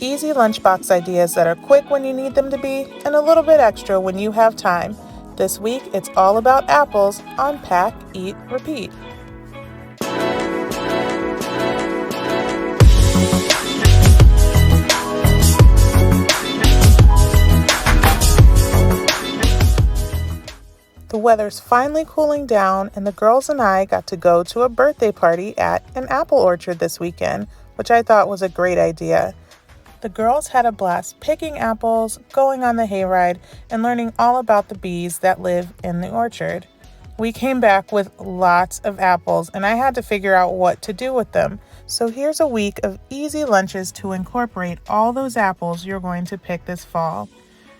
Easy lunchbox ideas that are quick when you need them to be and a little bit extra when you have time. This week, it's all about apples on Pack, Eat, Repeat. The weather's finally cooling down, and the girls and I got to go to a birthday party at an apple orchard this weekend, which I thought was a great idea. The girls had a blast picking apples, going on the hayride, and learning all about the bees that live in the orchard. We came back with lots of apples, and I had to figure out what to do with them. So here's a week of easy lunches to incorporate all those apples you're going to pick this fall.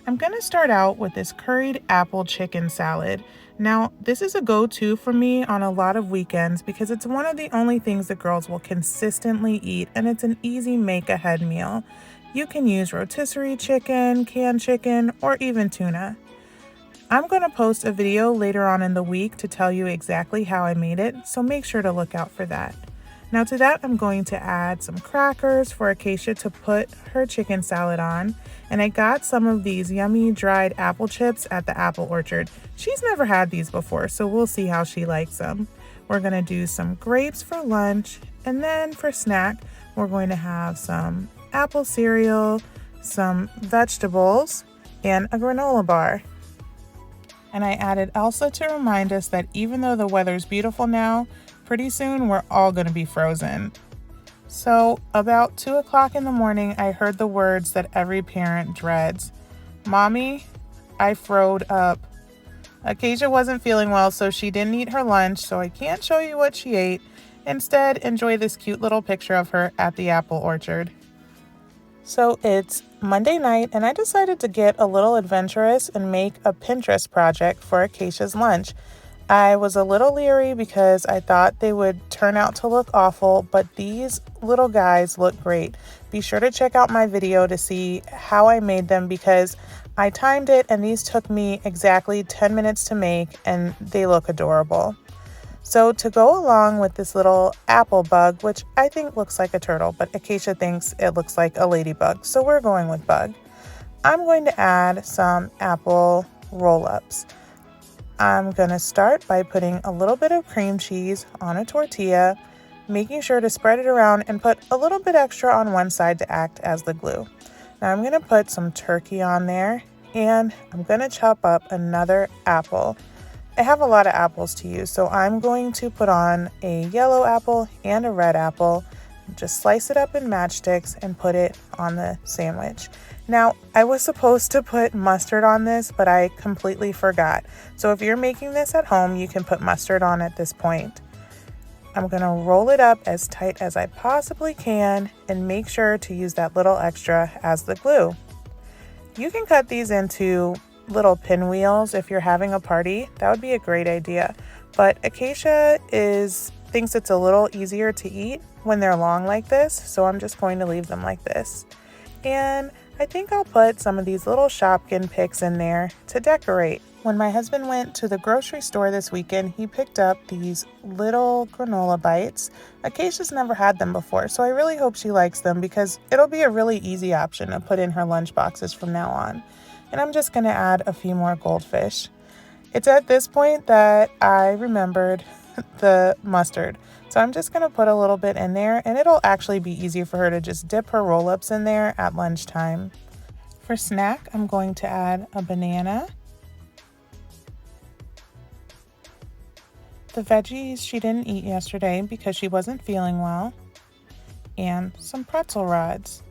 I'm going to start out with this curried apple chicken salad. Now, this is a go-to for me on a lot of weekends because it's one of the only things the girls will consistently eat, and it's an easy make-ahead meal. You can use rotisserie chicken, canned chicken, or even tuna. I'm going to post a video later on in the week to tell you exactly how I made it, so make sure to look out for that. Now to that, I'm going to add some crackers for Acacia to put her chicken salad on. And I got some of these yummy dried apple chips at the apple orchard. She's never had these before, so we'll see how she likes them. We're going to do some grapes for lunch, and then for snack, we're going to have some apple cereal, some vegetables, and a granola bar. And I added Elsa to remind us that even though the weather's beautiful now, pretty soon we're all going to be frozen. So about 2 o'clock in the morning, I heard the words that every parent dreads. Mommy, I froed up. Acacia wasn't feeling well, so she didn't eat her lunch, so I can't show you what she ate. Instead, enjoy this cute little picture of her at the apple orchard. So it's Monday night, and I decided to get a little adventurous and make a Pinterest project for Acacia's lunch. I was a little leery because I thought they would turn out to look awful, but these little guys look great. Be sure to check out my video to see how I made them because I timed it and these took me exactly 10 minutes to make and they look adorable. So to go along with this little apple bug, which I think looks like a turtle, but Acacia thinks it looks like a ladybug, so we're going with bug. I'm going to add some apple roll-ups. I'm going to start by putting a little bit of cream cheese on a tortilla, making sure to spread it around and put a little bit extra on one side to act as the glue. Now I'm going to put some turkey on there, and I'm going to chop up another apple. I have a lot of apples to use, so I'm going to put on a yellow apple and a red apple, just slice it up in matchsticks and put it on the sandwich. Now, I was supposed to put mustard on this, but I completely forgot. So if you're making this at home, you can put mustard on at this point. I'm going to roll it up as tight as I possibly can and make sure to use that little extra as the glue. You can cut these into little pinwheels if you're having a party. That would be a great idea. But Acacia thinks it's a little easier to eat when they're long like this, so I'm just going to leave them like this. And I think I'll put some of these little Shopkin picks in there to decorate. When my husband went to the grocery store this weekend, he picked up these little granola bites. Acacia's never had them before, so I really hope she likes them because it'll be a really easy option to put in her lunch boxes from now on. And I'm just going to add a few more goldfish. It's at this point that I remembered the mustard. So I'm just going to put a little bit in there, and it'll actually be easier for her to just dip her roll-ups in there at lunchtime. For snack, I'm going to add a banana. The veggies she didn't eat yesterday because she wasn't feeling well. And some pretzel rods.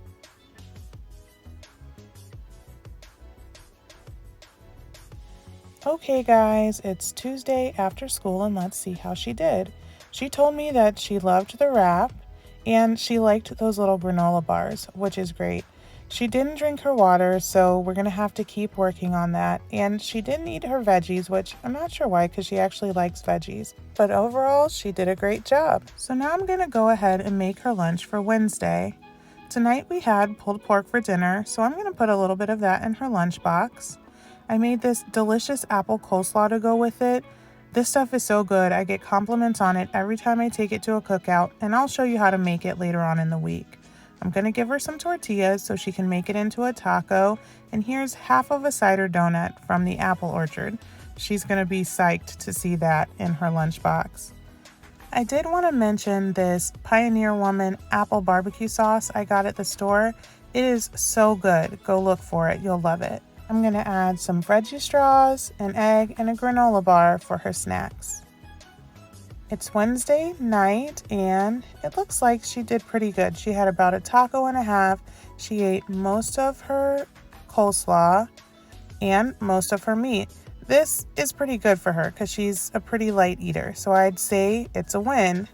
Okay guys, it's Tuesday after school and let's see how she did. She told me that she loved the wrap and she liked those little granola bars, which is great. She didn't drink her water, so we're going to have to keep working on that. And she didn't eat her veggies, which I'm not sure why because she actually likes veggies. But overall, she did a great job. So now I'm going to go ahead and make her lunch for Wednesday. Tonight we had pulled pork for dinner, so I'm going to put a little bit of that in her lunchbox. I made this delicious apple coleslaw to go with it. This stuff is so good. I get compliments on it every time I take it to a cookout, and I'll show you how to make it later on in the week. I'm gonna give her some tortillas so she can make it into a taco. And here's half of a cider donut from the apple orchard. She's gonna be psyched to see that in her lunchbox. I did want to mention this Pioneer Woman apple barbecue sauce I got at the store. It is so good. Go look for it. You'll love it. I'm going to add some veggie straws, an egg, and a granola bar for her snacks. It's Wednesday night and it looks like she did pretty good. She had about a taco and a half. She ate most of her coleslaw and most of her meat. This is pretty good for her because she's a pretty light eater, so I'd say it's a win.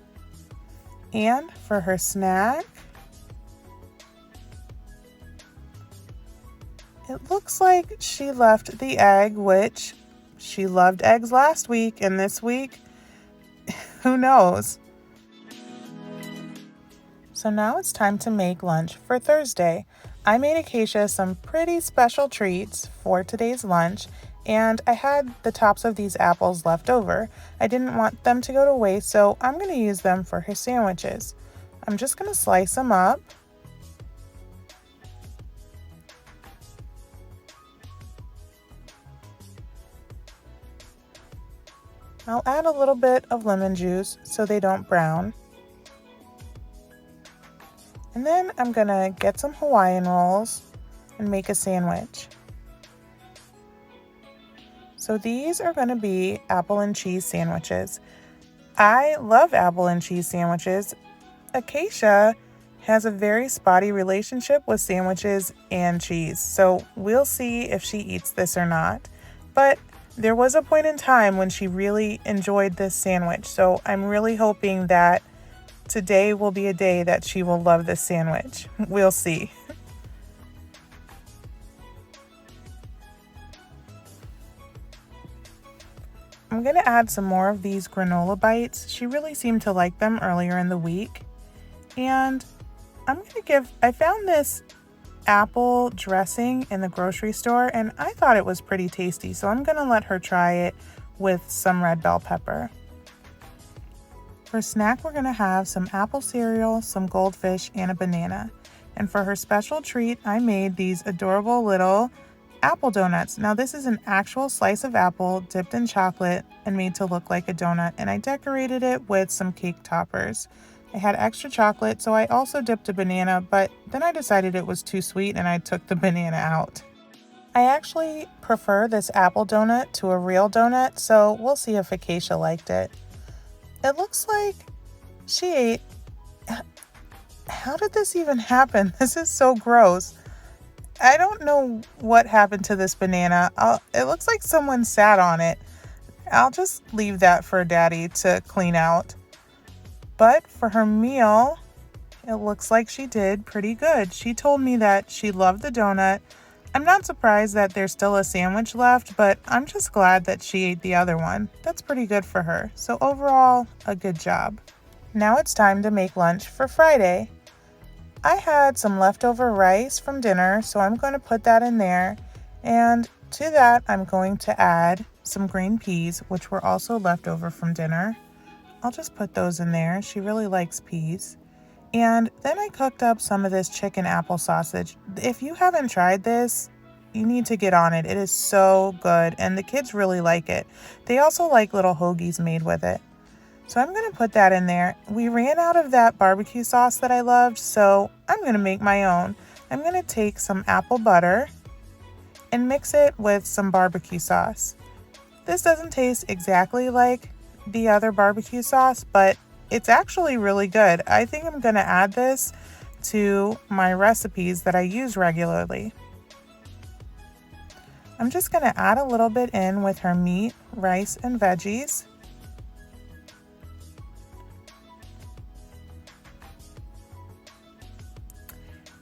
And for her snack, it looks like she left the egg, which she loved eggs last week, and this week, who knows? So now it's time to make lunch for Thursday. I made Acacia some pretty special treats for today's lunch, and I had the tops of these apples left over. I didn't want them to go to waste, so I'm going to use them for her sandwiches. I'm just going to slice them up. I'll add a little bit of lemon juice so they don't brown. And then I'm going to get some Hawaiian rolls and make a sandwich. So these are going to be apple and cheese sandwiches. I love apple and cheese sandwiches. Acacia has a very spotty relationship with sandwiches and cheese, so we'll see if she eats this or not. But there was a point in time when she really enjoyed this sandwich, so I'm really hoping that today will be a day that she will love this sandwich. We'll see. I'm going to add some more of these granola bites. She really seemed to like them earlier in the week. And I found this apple dressing in the grocery store and I thought it was pretty tasty. So I'm going to let her try it with some red bell pepper. For snack, we're going to have some apple cereal, some goldfish, and a banana. And for her special treat, I made these adorable little apple donuts. Now this is an actual slice of apple dipped in chocolate and made to look like a donut, and I decorated it with some cake toppers. I had extra chocolate, so I also dipped a banana, but then I decided it was too sweet and I took the banana out. I actually prefer this apple donut to a real donut, so we'll see if Acacia liked it. It looks like she ate... How did this even happen? This is so gross. I don't know what happened to this banana. It looks like someone sat on it. I'll just leave that for Daddy to clean out. But for her meal, it looks like she did pretty good. She told me that she loved the donut. I'm not surprised that there's still a sandwich left, but I'm just glad that she ate the other one. That's pretty good for her. So overall, a good job. Now it's time to make lunch for Friday. I had some leftover rice from dinner, so I'm going to put that in there. And to that, I'm going to add some green peas, which were also left over from dinner. I'll just put those in there. She really likes peas. And then I cooked up some of this chicken apple sausage. If you haven't tried this, you need to get on it. It is so good, and the kids really like it. They also like little hoagies made with it. So I'm going to put that in there. We ran out of that barbecue sauce that I loved, so I'm going to make my own. I'm going to take some apple butter and mix it with some barbecue sauce. This doesn't taste exactly like the other barbecue sauce, but it's actually really good. I think I'm going to add this to my recipes that I use regularly. I'm just going to add a little bit in with her meat, rice, and veggies.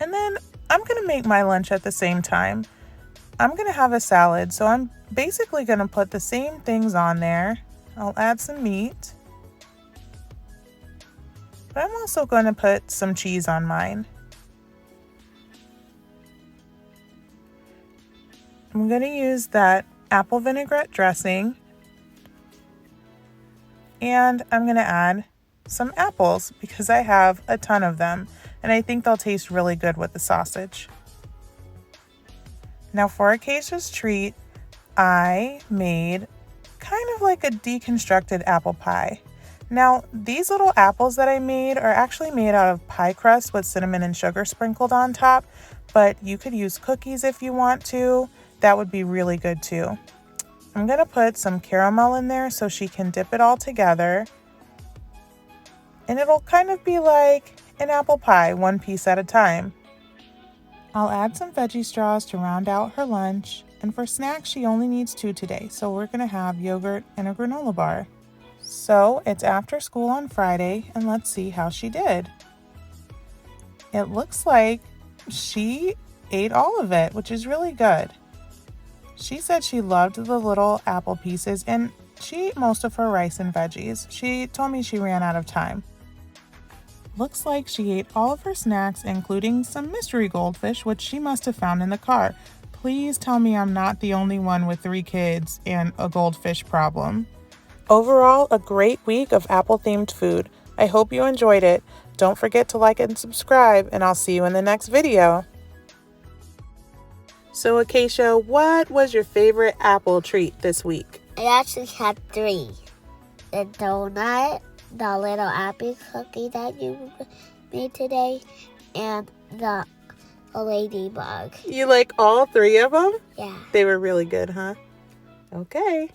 And then I'm going to make my lunch at the same time. I'm going to have a salad, so I'm basically going to put the same things on there. I'll add some meat. But I'm also going to put some cheese on mine. I'm going to use that apple vinaigrette dressing. And I'm going to add some apples because I have a ton of them. and I think they'll taste really good with the sausage. Now for Acacia's treat, I made kind of like a deconstructed apple pie. Now, these little apples that I made are actually made out of pie crust with cinnamon and sugar sprinkled on top, but you could use cookies if you want to. That would be really good too. I'm gonna put some caramel in there so she can dip it all together. And it'll kind of be like an apple pie, one piece at a time. I'll add some veggie straws to round out her lunch. And for snacks, she only needs 2 today, so we're gonna have yogurt and a granola bar. So it's after school on Friday, and let's see how she did. It looks like she ate all of it, which is really good. She said she loved the little apple pieces, and she ate most of her rice and veggies. She told me she ran out of time. Looks like she ate all of her snacks, including some mystery goldfish, which she must have found in the car. Please tell me I'm not the only one with 3 kids and a goldfish problem. Overall, a great week of apple-themed food. I hope you enjoyed it. Don't forget to like and subscribe, and I'll see you in the next video. So Acacia, what was your favorite apple treat this week? I actually had 3. The donut, the little apple cookie that you made today, and the ladybug. You like all 3 of them? Yeah. They were really good, huh? Okay.